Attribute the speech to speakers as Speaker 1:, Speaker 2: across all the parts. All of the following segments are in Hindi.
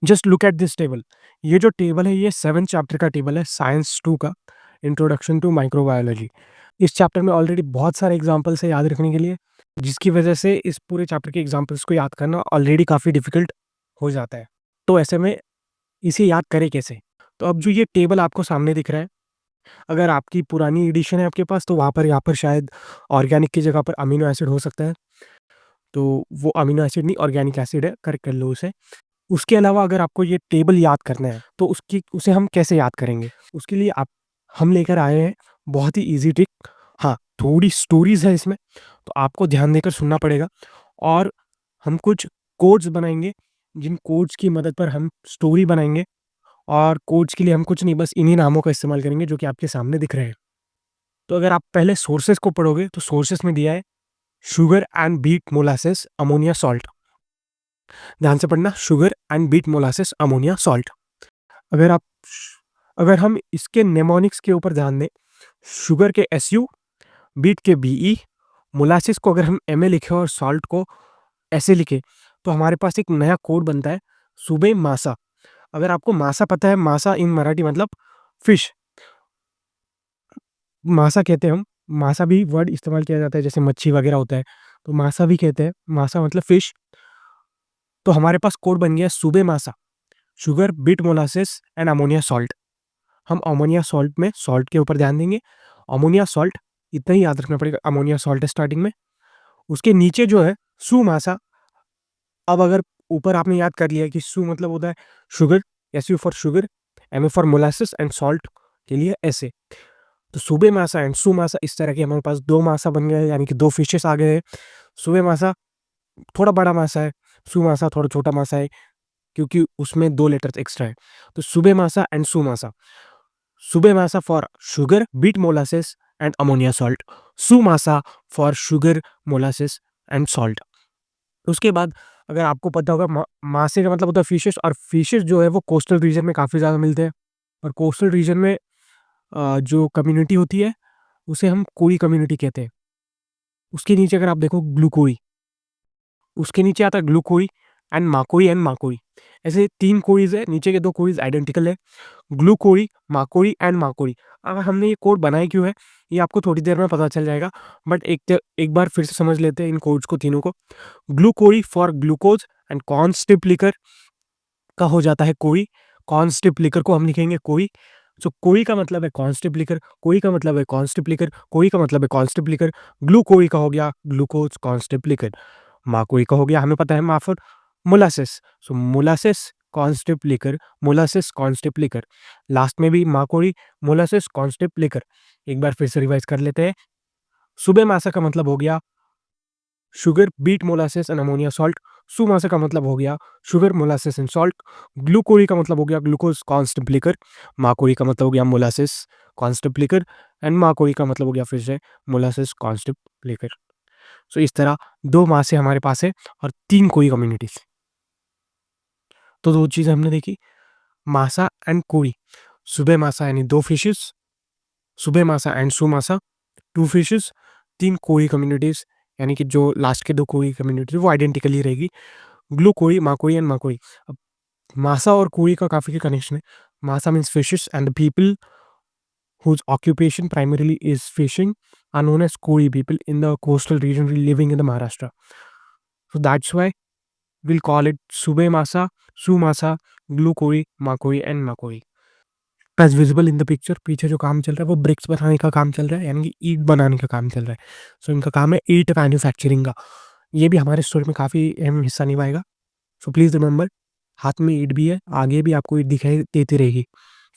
Speaker 1: Just look at this table. ये जो टेबल है ये 7th चैप्टर का टेबल है साइंस 2 का, इंट्रोडक्शन टू माइक्रोबायोलॉजी। इस चैप्टर में ऑलरेडी बहुत सारे एग्जांपल्स है याद रखने के लिए, जिसकी वजह से इस पूरे चैप्टर के एग्जांपल्स को याद करना ऑलरेडी काफ़ी डिफिकल्ट हो जाता है। तो ऐसे में इसे याद करें कैसे? तो अब जो ये टेबल आपको सामने दिख रहा है, अगर आपकी पुरानी एडिशन है आपके पास तो वहाँ पर यहाँ पर शायद ऑर्गेनिक की जगह पर अमीनो एसिड हो सकता है। तो वो अमीनो एसिड नहीं, ऑर्गेनिक एसिड है, करेक्ट कर लो उसे। उसके अलावा अगर आपको ये टेबल याद करना है तो उसकी उसे हम कैसे याद करेंगे? उसके लिए आप हम लेकर आए हैं बहुत ही ईज़ी ट्रिक। हाँ, थोड़ी स्टोरीज़ है इसमें, तो आपको ध्यान देकर सुनना पड़ेगा और हम कुछ कोड्स बनाएँगे, जिन कोड्स की मदद पर हम स्टोरी बनाएँगे और कोड्स के लिए हम कुछ नहीं बस इन्हीं नामों का इस्तेमाल करेंगे जो कि आपके सामने दिख रहे हैं। तो अगर आप पहले सोर्सेज़ को पढ़ोगे तो सोर्सेज़ में दिया है sugar and beet molasses ammonia salt. ध्यान से पढ़ना, sugar and beet molasses ammonia salt. अगर आप अगर हम इसके नेमोनिक्स के ऊपर ध्यान दें, शुगर के SU, बीट के BE, मोलासिस को अगर हम MA लिखें और सॉल्ट को ऐसे लिखें, तो हमारे पास एक नया कोड बनता है, सुबे मासा। अगर आपको मासा पता है, मासा इन मराठी मतलब फिश, मासा कहते हैं हम, मासा भी वर्ड इस्तेमाल किया जाता है जैसे मच्छी वगैरह होता है, तो मासा भी कहते हैं, मासा मतलब फिश। तो हमारे पास कोड बन गया सुबे मासा, sugar, beet molasses and ammonia salt. हम अमोनिया सॉल्ट में सॉल्ट के ऊपर ध्यान देंगे। अमोनिया सॉल्ट इतना ही याद रखना पड़ेगा, अमोनिया सॉल्ट है स्टार्टिंग में। उसके नीचे जो है सुमासा। अब अगर ऊपर आपने याद कर लिया कि सु मतलब होता है sugar, SU for sugar, MA for molasses and salt के लिए ऐसे। तो सुबे मासा एंड सु मासा, इस तरह के हमारे पास 2 मासा बन गए, यानी कि 2 फिशेस आ गए हैं। सुबे मासा थोड़ा बड़ा मासा है, सु मासा थोड़ा छोटा मासा है, क्योंकि उसमें 2 लेटर्स एक्स्ट्रा है। तो सुबे मासा एंड सु मासा। Subemasa for sugar, beet molasses and ammonia salt. Sumasa for sugar, molasses and salt. उसके बाद अगर आपको पता होगा मासे का मतलब होता है फिशेस, और फिशेस जो है वो कोस्टल रीजन में काफ़ी ज़्यादा मिलते हैं। और कोस्टल रीजन में जो कम्युनिटी होती है उसे हम कोई कम्युनिटी कहते हैं। उसके नीचे अगर आप देखो ग्लूकोई, उसके नीचे आता है ग्लूकोई एंड माकोई। ऐसे 3 कोईज़ है, नीचे के 2 कोईज़ आइडेंटिकल है। ग्लूकोई, माकोई एंड माकोई। अब हमने ये कोड बनाए क्यों है, ये आपको थोड़ी देर में पता चल जाएगा, बट एक बार फिर से समझ लेते हैं इन कोड्स को तीनों को। ग्लूकोई for glucose and corn steep liquor का हो जाता है कोई, कॉर्न स्टिप लिकर को हम लिखेंगे कोई। सो कोई का मतलब है कॉर्न स्टिप लिकर, कोई का मतलब है कॉर्न स्टिप लिकर, कोई का मतलब है कॉर्न स्टिप लिकर। ग्लूकोई का हो गया ग्लूकोज कॉर्न स्टिप लिकर। माकोई का हो गया, हमें पता है माफर molasses, so molasses corn steep liquor, molasses corn steep liquor. Last में भी माकोई मोलासेस कॉन्स्टिप लिकर। एक बार फिर से रिवाइज कर लेते हैं। सुबह मासा का मतलब हो गया sugar, beet molasses and ammonia salt. सुमासा का मतलब हो गया शुगर, मोलासेस एंड सॉल्ट। ग्लूकोई का मतलब हो गया ग्लूकोज कॉन्स्टिप लिकर। माकोई का मतलब हो गया मोलासेस कॉन्स्टिप लिकर एंड माकोई का मतलब हो गया फिर से मोलासेस कॉन्स्टिप लिकर। सो इस तरह 2 मासे हमारे पास है और 3 कोई कम्युनिटीज़। तो 2 चीज़ें हमने देखी, मासा एंड कोई। सुबह मासा यानी 2 फिशेस, सुबह मासा एंड सुमासा 2 फिशेस, 3 कोई कम्युनिटीज़, यानी कि जो लास्ट के 2 कोई कम्युनिटी वो आइडेंटिकली रहेगी। ग्लू कोई, माकोई एंड माकोई। अब मासा और कोई का काफ़ी कनेक्शन है। मासा means fishes and the people whose occupation primarily is fishing are known as Koi people in the coastal region living in the Maharashtra. So that's why we'll call it Sube Masa, Sumasa, Glue Koi, Makoi and Makoi. As visible in the picture, पीछे जो काम चल रहा है वो ब्रिक्स बनाने का काम चल रहा है, यानी कि ईंट बनाने का काम चल रहा है। सो इनका काम है ईंट मैन्युफैक्चरिंग का। ये भी हमारे स्टोरी में काफ़ी अहम हिस्सा निभाएगा। सो प्लीज़ रिमेंबर, हाथ में ईंट भी है, आगे भी आपको ईंट दिखाई देती रहेगी।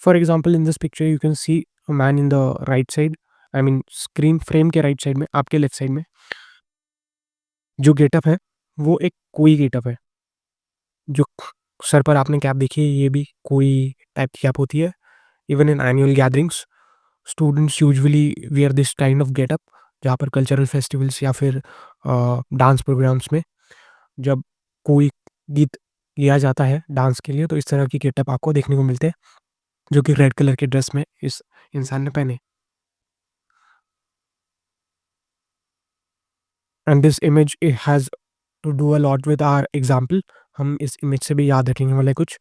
Speaker 1: For example in this picture you can see a man in the right side, I mean screen frame के राइट साइड में, आपके लेफ्ट साइड में जो गेटअप है वो एक कोई गेटअप है। जो सर पर आपने कैप देखी है ये भी कोई टाइप की कैप होती है। Even in annual gatherings students usually wear this kind of getup, जहाँ पर कल्चरल फेस्टिवल्स या फिर डांस प्रोग्राम्स में जब कोई गीत लिया जाता है डांस के लिए, तो इस तरह की गेटअप आपको देखने को मिलते हैं, जो कि रेड कलर के ड्रेस में इस इंसान ने पहने। And this image has to do a lot with our example हम इस इमेज से भी याद रखेंगे वाला कुछ।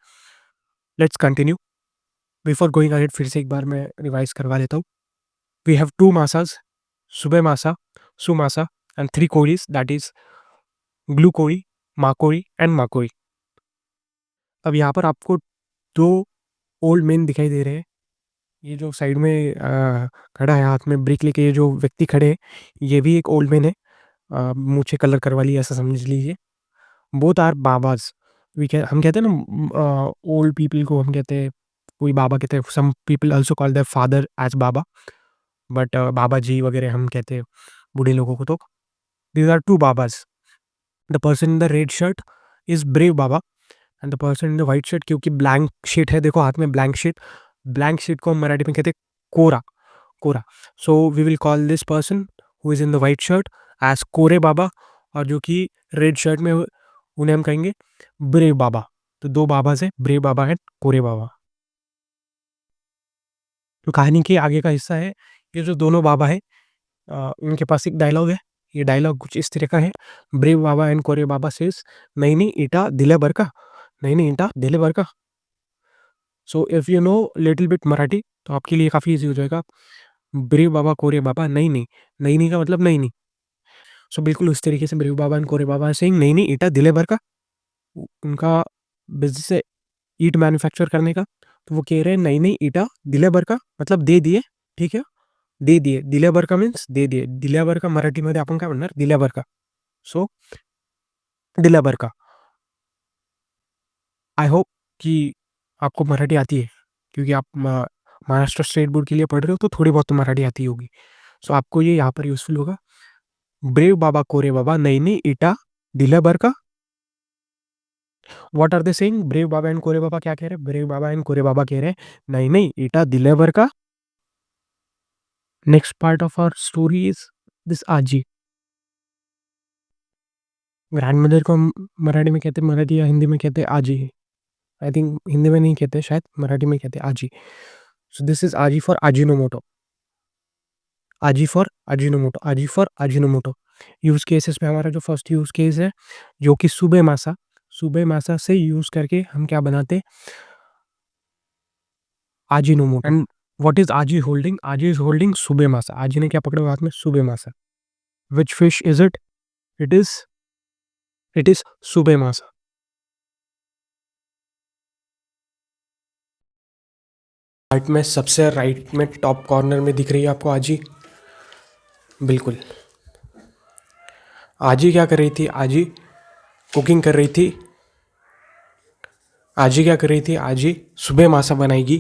Speaker 1: Let's continue. Before going ahead फिर से एक बार मैं रिवाइज करवा देता हूँ। वी हैव 2 मासास, सुबे मासा, सुमासा एंड 3 कोरीज दैट इज़ ग्लू कोरी, मा कोरी एंड मा कोरी। अब यहाँ पर आपको 2 ओल्ड मेन दिखाई दे रहे हैं। ये जो साइड में खड़ा है हाथ में ब्रिक लेके, ये जो व्यक्ति खड़े हैं, ये भी एक ओल्ड मैन है। मूंछें कलर करवा ली ऐसा समझ लीजिए। Both are babas. हम कहते हैं ना ओल्ड पीपल को हम कहते हैं, कोई बाबा कहते हैं, some people also call their father as baba, but बाबा जी वगैरह हम कहते हैं बूढ़े लोगों को। तो दीज़ आर 2 बाबाज़। The person in the red shirt is brave baba and the person in the white shirt, क्योंकि ब्लैंक शीट है, देखो हाथ में ब्लैंक शीट को हम मराठी में कहते हैं कोरा, कोरा। So we will call this person who is in the white shirt as कोरे बाबा, और जो कि रेड शर्ट में उन्हें हम कहेंगे ब्रेव बाबा। तो 2 बाबाज़ हैं, ब्रेव बाबा एंड कोरे बाबा। तो कहानी के आगे का हिस्सा है, ये जो दोनों बाबा हैं उनके पास एक डायलॉग है। ये डायलॉग कुछ इस तरह का है, ब्रेव बाबा एंड कोरे बाबा सेज, "नहीं नहीं ईटा दिले बर का, नहीं नहीं ईटा दिले बर का।" So if you know little bit Marathi तो आपके लिए काफ़ी ईज़ी हो जाएगा। ब्रेव बाबा, कोरे बाबा, नहीं नहीं, नहीं नहीं का मतलब नहीं नहीं। सो बिल्कुल उस तरीके से ब्रेव बाबा एंड कोरे बाबा सेइंग नहीं नहीं ईटा दिले बर का। उनका बिज़नेस है ईंट मैन्युफैक्चर करने का, तो वो कह रहे हैं नहीं नहीं ईटा दिले बर का, मतलब दे दिए, ठीक है? दे दिए, दिल्या बर का मीन्स दे दिए, दिल्या बर का मराठीमध्ये आपण काय म्हणणार, दिल्या बर का. सो दिल्या बर का. आई होप कि आपको मराठी आती है, क्योंकि आप महाराष्ट्र स्टेट बोर्ड के लिए पढ़ रहे हो तो थोड़ी बहुत तो मराठी आती होगी। सो आपको ये यहाँ पर यूज़फुल होगा। ब्रेव बाबा कोरे बाबा नहीं नहीं ईटा दिल्या बर का। What are they saying? Brave baba and कोरे बाबा क्या कह रहे हैं? ब्रेव बाबा एंड कोरे बाबा कह रहे हैं नहीं नहीं ईटा दिल्या बर का। Next part of our story is this आजी। ग्रैंडमदर को हम मराठी में कहते हैं, मराठी या हिंदी में कहते हैं आजी। आई थिंक हिंदी में नहीं कहते, शायद मराठी में कहते हैं आजी। सो दिस इज आजी फॉर अजीनोमोटो। आजी फॉर अजीनोमोटो, आजी फॉर अजीनोमोटो। यूज केसेस में हमारा जो फर्स्ट यूज केस है, जो कि सुबह मासा से यूज करके हम क्या बनाते, अजीनोमोटो। एंड व्हाट इज आजी होल्डिंग? आजी इज होल्डिंग सुबह मासा। आजी ने क्या पकड़ा हुआ हाथ में? सुबह मासा। Which fish is it? It is सुबह मासा। राइट में, सबसे राइट में टॉप कॉर्नर में दिख रही है आपको आजी, बिल्कुल। आजी क्या कर रही थी? आजी कुकिंग कर रही थी। आजी क्या कर रही थी? आजी सुबह मासा बनाएगी।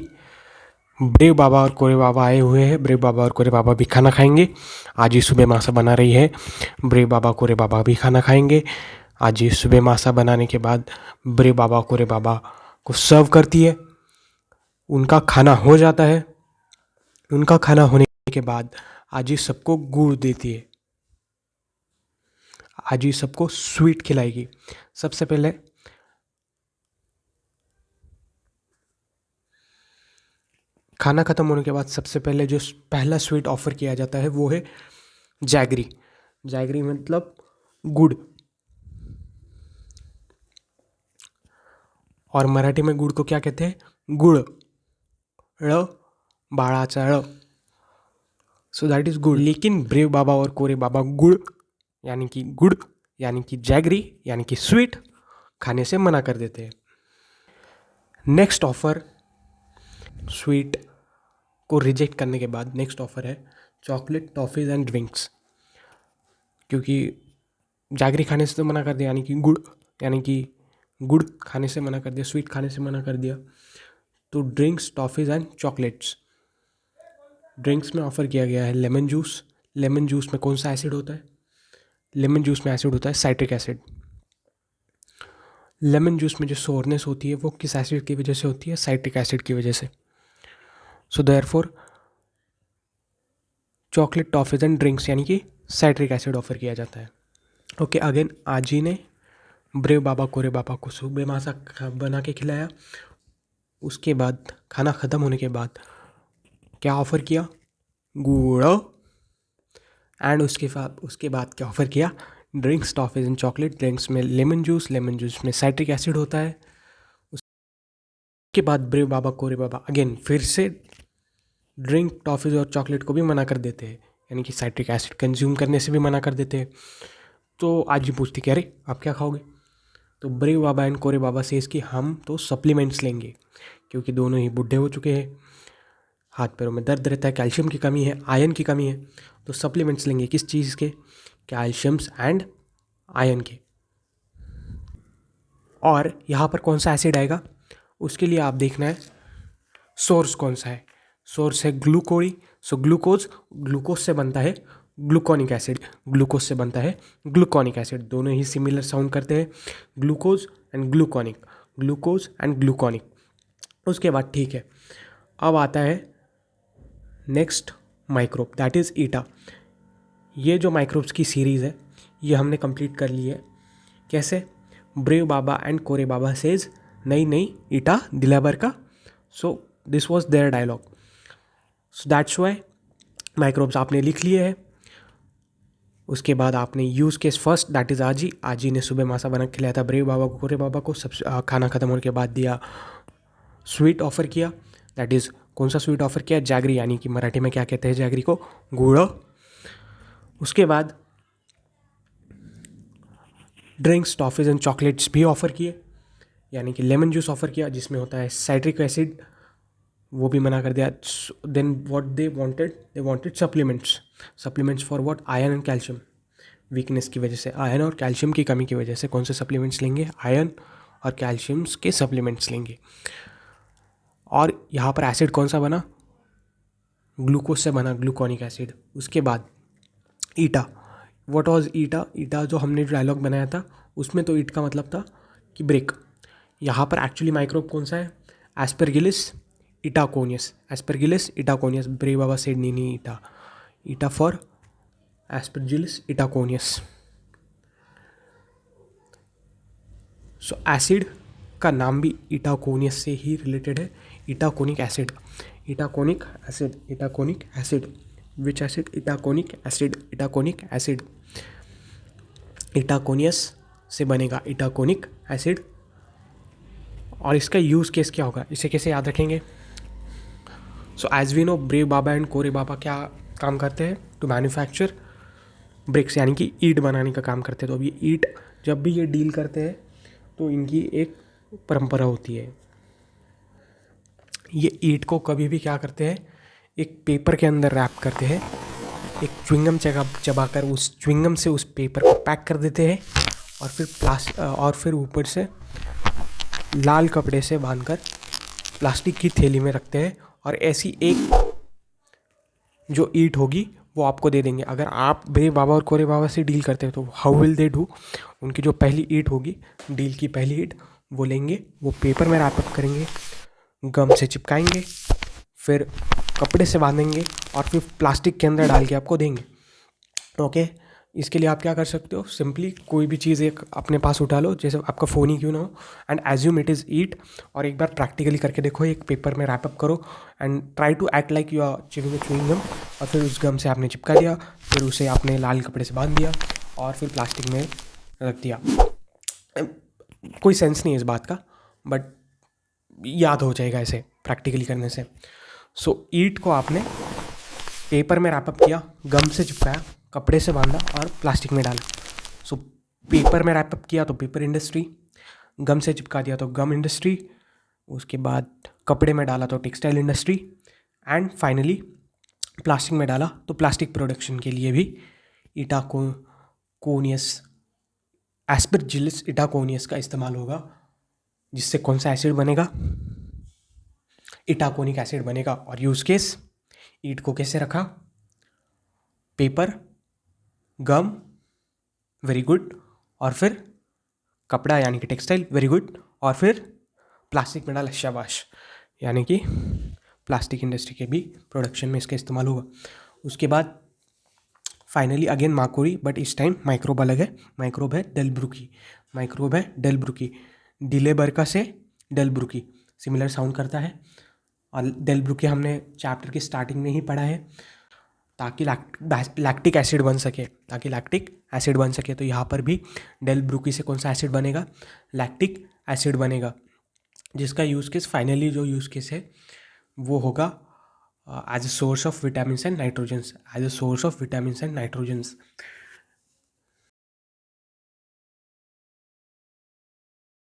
Speaker 1: ब्रेव बाबा और कोरे बाबा आए हुए हैं, ब्रेव बाबा और कोरे बाबा भी खाना खाएंगे। आजी सुबह मासा बना रही है, ब्रेव बाबा कोरे बाबा भी खाना खाएंगे। आजी सुबह मासा बनाने के बाद ब्रेव बाबा कोरे बाबा को सर्व करती है। उनका खाना हो जाता है। उनका खाना होने के बाद आजी सबको गुड़ देती है। आजी सबको स्वीट खिलाएगी। सबसे पहले खाना खत्म होने के बाद सबसे पहले जो पहला स्वीट ऑफर किया जाता है वो है जैगरी। जैगरी मतलब गुड़, और मराठी में गुड़ को क्या कहते हैं? गुड़, ळ बाळाचा ळ। सो दैट इज गुड़। लेकिन ब्रेव बाबा और कोरे बाबा गुड़ यानी कि जैगरी यानी कि स्वीट खाने से मना कर देते हैं। नेक्स्ट ऑफर, स्वीट को रिजेक्ट करने के बाद नेक्स्ट ऑफर है चॉकलेट, टॉफ़ीज़ एंड ड्रिंक्स। क्योंकि जैगरी खाने से तो मना कर दिया, यानी कि गुड़ खाने से मना कर दिया, स्वीट खाने से मना कर दिया, तो drinks, toffees and chocolates. Drinks में ऑफ़र किया गया है लेमन जूस। लेमन जूस में कौन सा एसिड होता है? लेमन जूस में एसिड होता है साइट्रिक एसिड। लेमन जूस में जो सोरनेस होती है वो किस एसिड की वजह से होती है? साइट्रिक एसिड की वजह से। So therefore chocolate, toffees and drinks यानी कि साइट्रिक एसिड ऑफ़र किया जाता है। ओके, अगेन आजी ने ब्रेव बाबा कोरे बाबा को सुबह मासा बना के खिलाया। उसके बाद खाना ख़त्म होने के बाद क्या ऑफ़र किया? गुड़। एंड उसके बाद क्या ऑफ़र किया? Drinks, toffees and chocolate. Drinks में लेमन जूस में साइट्रिक एसिड होता है। उसके बाद ब्रेव बाबा कोरे बाबा अगेन फिर से ड्रिंक, टॉफ़ीज़ और चॉकलेट को भी मना कर देते हैं, यानी कि साइट्रिक एसिड कंज्यूम करने से भी मना कर देते हैं। तो आज ये पूछती कि अरे आप क्या खाओगे? तो ब्रेव बाबा एंड कोरे बाबा सेज कि हम तो सप्लीमेंट्स लेंगे, क्योंकि दोनों ही बूढ़े हो चुके हैं, हाथ पैरों में दर्द रहता है, कैल्शियम की कमी है, आयरन की कमी है, तो सप्लीमेंट्स लेंगे। किस चीज़ के? कैल्शियम्स एंड आयरन के। और यहाँ पर कौन सा एसिड आएगा उसके लिए आप देखना है सोर्स कौन सा है। सोर्स है ग्लूकोरी। सो ग्लूकोज से बनता है ग्लूकोनिक एसिड, ग्लूकोज से बनता है ग्लूकोनिक एसिड। दोनों ही सिमिलर साउंड करते हैं, glucose and gluconic, glucose and gluconic. उसके बाद ठीक है, अब आता है नेक्स्ट माइक्रोब, दैट इज़ ईटा। ये जो माइक्रोब्स की सीरीज़ है ये हमने कंप्लीट कर ली है। कैसे? ब्रेव बाबा एंड कोरे बाबा सेज नहीं नहीं ईटा दिलाबर का। So this was their dialogue. So that's why microbes आपने लिख लिए हैं। उसके बाद आपने use case first, that is आजी। आजी ने सुबह मासा बना के खिलाया था ब्रेव बाबा को, कोरे बाबा को। सब खाना खत्म होने के बाद दिया, स्वीट ऑफ़र किया। दैट इज़ कौन सा स्वीट ऑफ़र किया? जैगरी, यानी कि मराठी में क्या कहते हैं जैगरी को? गुड़। उसके बाद ड्रिंक्स, टॉफ़ीज़ एंड चॉकलेट्स भी ऑफ़र किए, यानी कि लेमन जूस ऑफ़र किया जिसमें होता है साइट्रिक एसिड, वो भी मना कर दिया। Then what they wanted supplements for what? Iron and calcium. Weakness की वजह से, आयरन और कैल्शियम की कमी की वजह से कौन से सप्लीमेंट्स लेंगे? आयरन और कैल्शियम्स के सप्लीमेंट्स लेंगे। और यहाँ पर एसिड कौन सा बना? ग्लूकोज से बना, ग्लूकोनिक एसिड। उसके बाद ईटा। व्हाट वाज ईटा? ईटा जो हमने डायलॉग बनाया था उसमें तो ईट का मतलब था कि ब्रेक। यहाँ पर एक्चुअली माइक्रोब कौन सा है? एस्परगिलिस इटाकोनियस। एस्परगिलिस इटाकोनियस। ब्रेव बाबा सेड नहीं ईटा, ईटा फॉर एस्परगिलिस इटाकोनियस। सो एसिड का नाम भी इटाकोनियस से ही रिलेटेड है, itaconic acid. Itaconic acid, itaconic acid. Which acid? Itaconic acid, itaconic acid. इटाकोनियस से बनेगा इटाकोनिक एसिड। और इसका यूज़ केस क्या होगा, इसे कैसे याद रखेंगे? So as we know brave baba and कोरे बाबा क्या काम करते हैं? टू मैन्युफैक्चर ब्रिक्स, यानी कि ईंट बनाने का काम करते हैं। तो अब ये ईंट जब भी ये डील करते हैं तो इनकी एक परंपरा होती है। ये ईंट को कभी भी क्या करते हैं? एक पेपर के अंदर रैप करते हैं, एक च्युइंगम चबाकर उस च्युइंगम से उस पेपर को पैक कर देते हैं, और फिर ऊपर से लाल कपड़े से बांधकर प्लास्टिक की थैली में रखते हैं। और ऐसी एक जो ईंट होगी वो आपको दे देंगे। अगर आप ब्रेव बाबा और कोरे बाबा से डील करते हैं तो हाउ विल दे डू? उनकी जो पहली ईंट होगी, डील की पहली ईंट, वो लेंगे, वो पेपर में रैप अप करेंगे, गम से चिपकाएंगे, फिर कपड़े से बांधेंगे और फिर प्लास्टिक के अंदर डाल के आपको देंगे। ओके, इसके लिए आप क्या कर सकते हो? सिंपली कोई भी चीज़ एक अपने पास उठा लो, जैसे आपका फ़ोन ही क्यों ना हो, and assume it is eat, और एक बार प्रैक्टिकली करके देखो। एक पेपर में रैप अप करो and try to act like you are chewing gum, और फिर उस गम से आपने चिपका दिया, फिर उसे आपने लाल कपड़े से बांध दिया और फिर प्लास्टिक में रख दिया। कोई सेंस नहीं है इस बात का, बट याद हो जाएगा ऐसे प्रैक्टिकली करने से। सो ईट को आपने पेपर में रैप अप किया, गम से चिपकाया, कपड़े से बांधा और प्लास्टिक में डाला। सो पेपर में रैप अप किया तो पेपर इंडस्ट्री, गम से चिपका दिया तो गम इंडस्ट्री, उसके बाद कपड़े में डाला तो textile industry, and finally plastic में डाला तो प्लास्टिक प्रोडक्शन के लिए भी इटाकोनियस, एस्परजिलस इटाकोनियस का इस्तेमाल होगा, जिससे कौन सा एसिड बनेगा? इटाकोनिक एसिड बनेगा। और यूज़ केस, ईट को कैसे रखा? पेपर, गम, वेरी गुड, और फिर कपड़ा यानी कि टेक्सटाइल, वेरी गुड, और फिर प्लास्टिक में डाला, शाबाश, यानी कि प्लास्टिक इंडस्ट्री के भी प्रोडक्शन में इसका इस्तेमाल होगा। उसके बाद फाइनली अगेन माकोरी, बट इस टाइम माइक्रोब अलग है। माइक्रोब है डेलब्रुकी, माइक्रोब है डेलब्रुकी, डिलेबर्का से डेलब्रुकी, सिमिलर साउंड करता है। और डेलब्रुकी हमने चैप्टर की स्टार्टिंग में ही पढ़ा है। ताकि लैक्टिक एसिड बन सके, तो यहाँ पर भी डेल ब्रूकी से कौन सा एसिड बनेगा, लैक्टिक एसिड बनेगा, जिसका यूज़ केस फाइनली जो यूज़ केस है वो होगा as a source of vitamin and nitrogens,